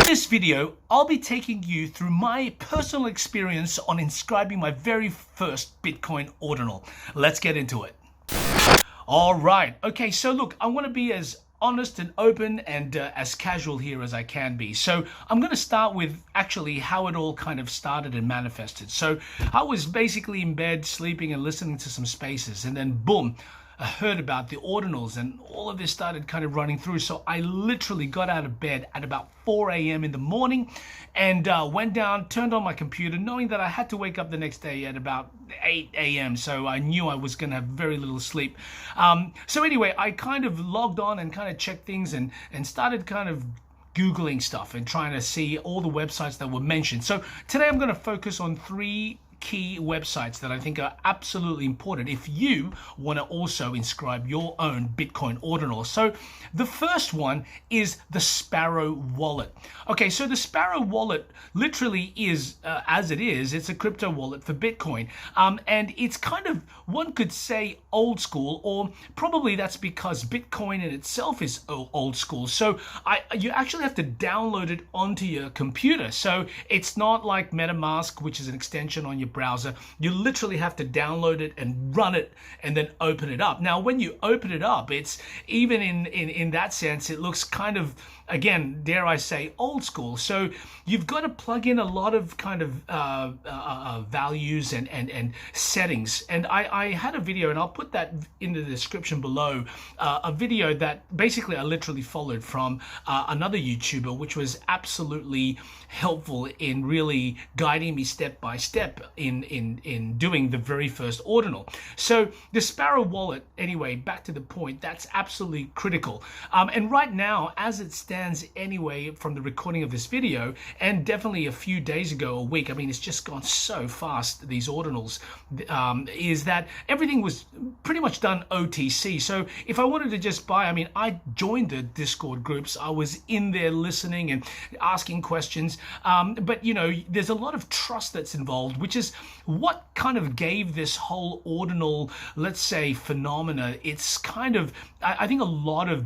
In this video, I'll be taking you through my personal experience on inscribing my very first Bitcoin ordinal. Let's get into it. All right. Okay, so look, I want to be as honest and open and as casual here as I can be. So I'm going to start with actually how it all kind of started and manifested. So I was basically in bed sleeping and listening to some spaces, and then boom, I heard about the ordinals and all of this started kind of running through. So I literally got out of bed at about 4 a.m. in the morning and went down, turned on my computer, knowing that I had to wake up the next day at about 8 a.m. So I knew I was going to have very little sleep. So anyway, I kind of logged on and kind of checked things and started kind of Googling stuff and trying to see all the websites that were mentioned. So today I'm going to focus on three key websites that I think are absolutely important if you want to also inscribe your own Bitcoin ordinal. So the first one is the Sparrow wallet. Okay, so the Sparrow wallet literally is, as it is, it's a crypto wallet for Bitcoin. And it's kind of, one could say, old school, or probably that's because Bitcoin in itself is old school. So you actually have to download it onto your computer. So it's not like MetaMask, which is an extension on your browser. You literally have to download it and run it and then open it up. Now, when you open it up, it's even in that sense, it looks kind of, again, dare I say, old school. So you've got to plug in a lot of kind of values and settings. And I had a video, and I'll put that in the description below, a video that basically I literally followed from another YouTuber, which was absolutely helpful in really guiding me step by step in doing the very first ordinal. So the Sparrow wallet, anyway, back to the point, that's absolutely critical. And right now, as it stands anyway, from the recording of this video, and definitely a few days ago, a week, I mean, it's just gone so fast, these ordinals, is that everything was pretty much done OTC. So if I wanted to just buy, I mean, I joined the Discord groups, I was in there listening and asking questions, but you know, there's a lot of trust that's involved, which is what kind of gave this whole ordinal, let's say, phenomena. It's kind of, I think a lot of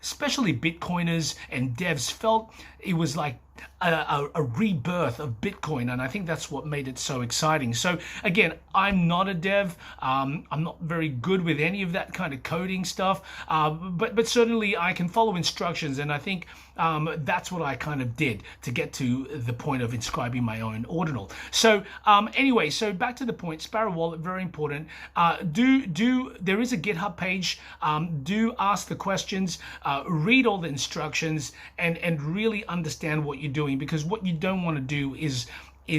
especially Bitcoiners and devs felt it was like a rebirth of Bitcoin, and I think that's what made it so exciting. So again, I'm not a dev, I'm not very good with any of that kind of coding stuff, but certainly I can follow instructions, and I think that's what I kind of did to get to the point of inscribing my own ordinal. So anyway, so back to the point, Sparrow wallet, very important. There is a GitHub page, do ask the questions, read all the instructions, and really understand what you're doing, because what you don't want to do is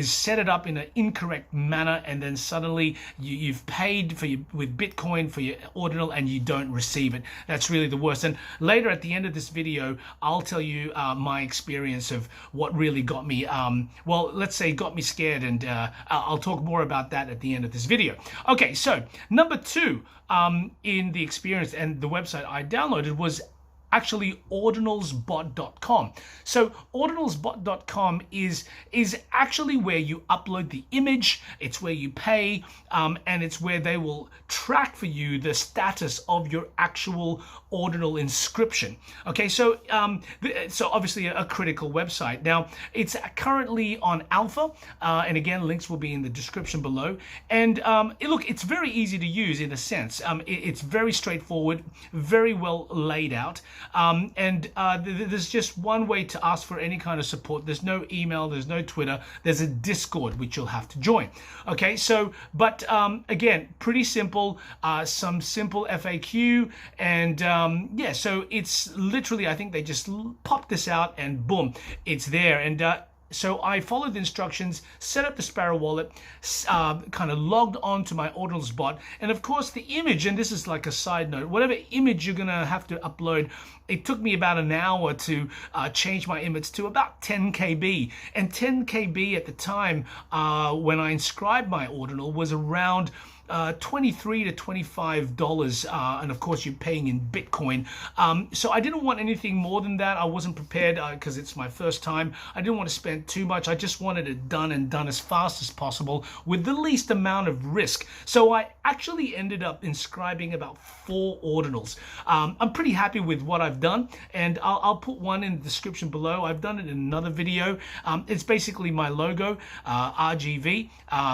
set it up in an incorrect manner, and then suddenly you've paid with Bitcoin for your ordinal and you don't receive it. That's really the worst. And later at the end of this video, I'll tell you my experience of what really got me, well, let's say got me scared, and I'll talk more about that at the end of this video. Okay, so number two in the experience and the website I downloaded was actually ordinalsbot.com. So ordinalsbot.com is actually where you upload the image, it's where you pay, and it's where they will track for you the status of your actual ordinal inscription. Okay, so so obviously a critical website. Now, it's currently on alpha, and again, links will be in the description below. And look, it's very easy to use in a sense. It's very straightforward, very well laid out. There's just one way to ask for any kind of support. There's no email, there's no Twitter, there's a Discord which you'll have to join. Okay, so but again, pretty simple, some simple FAQ, and yeah, so it's literally, I think they just popped this out and boom, it's there. And so I followed the instructions, set up the Sparrow wallet, kind of logged on to my ordinals bot, and of course the image, and this is like a side note, whatever image you're gonna have to upload, it took me about an hour to change my image to about 10 KB, and 10 KB at the time when I inscribed my ordinal was around $23 to $25, and of course you're paying in Bitcoin. So I didn't want anything more than that. I wasn't prepared because it's my first time. I didn't want to spend too much. I just wanted it done and done as fast as possible with the least amount of risk. So I actually ended up inscribing about 4 ordinals. I'm pretty happy with what I've done, and I'll put one in the description below. I've done it in another video. It's basically my logo, RGV,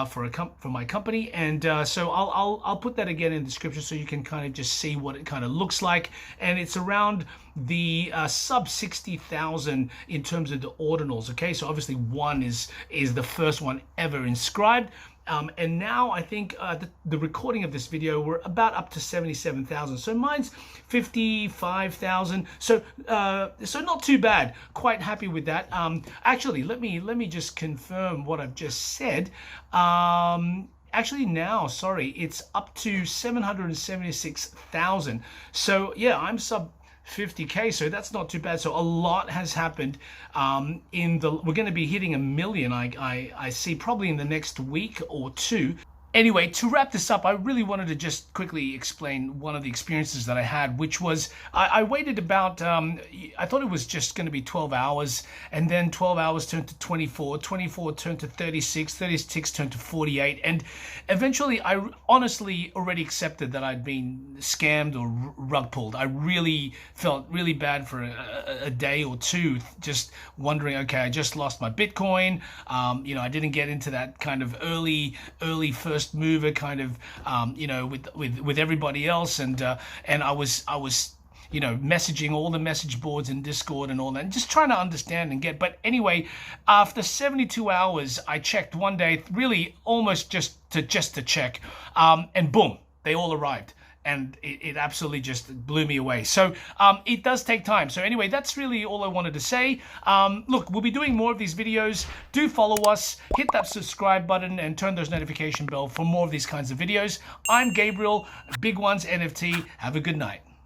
for my company, and so I'll put that again in the description so you can kind of just see what it kind of looks like. And it's around the sub 60,000 in terms of the ordinals. Okay, so obviously one is the first one ever inscribed. And now I think the recording of this video, we're about up to 77,000. So mine's 55,000. So not too bad. Quite happy with that. Actually, let me just confirm what I've just said. Actually now, sorry, it's up to 776,000. So yeah, I'm sub 50K, so that's not too bad. So a lot has happened. We're going to be hitting 1 million, I see, probably in the next week or two. Anyway, to wrap this up, I really wanted to just quickly explain one of the experiences that I had, which was I waited about, I thought it was just going to be 12 hours, and then 12 hours turned to 24, 24 turned to 36, 36 turned to 48, and eventually I honestly already accepted that I'd been scammed or rug pulled. I really felt really bad for a day or two, just wondering, okay, I just lost my Bitcoin, you know, I didn't get into that kind of early first mover kind of with everybody else, and I was you know, messaging all the message boards in Discord and all that, and just trying to understand and get. But anyway, after 72 hours, I checked one day, really almost just to check, and boom, they all arrived. And it absolutely just blew me away. So it does take time. So anyway, that's really all I wanted to say. Look, we'll be doing more of these videos. Do follow us, hit that subscribe button, and turn those notification bell for more of these kinds of videos. I'm Gabriel, BIGONES.NFT. Have a good night.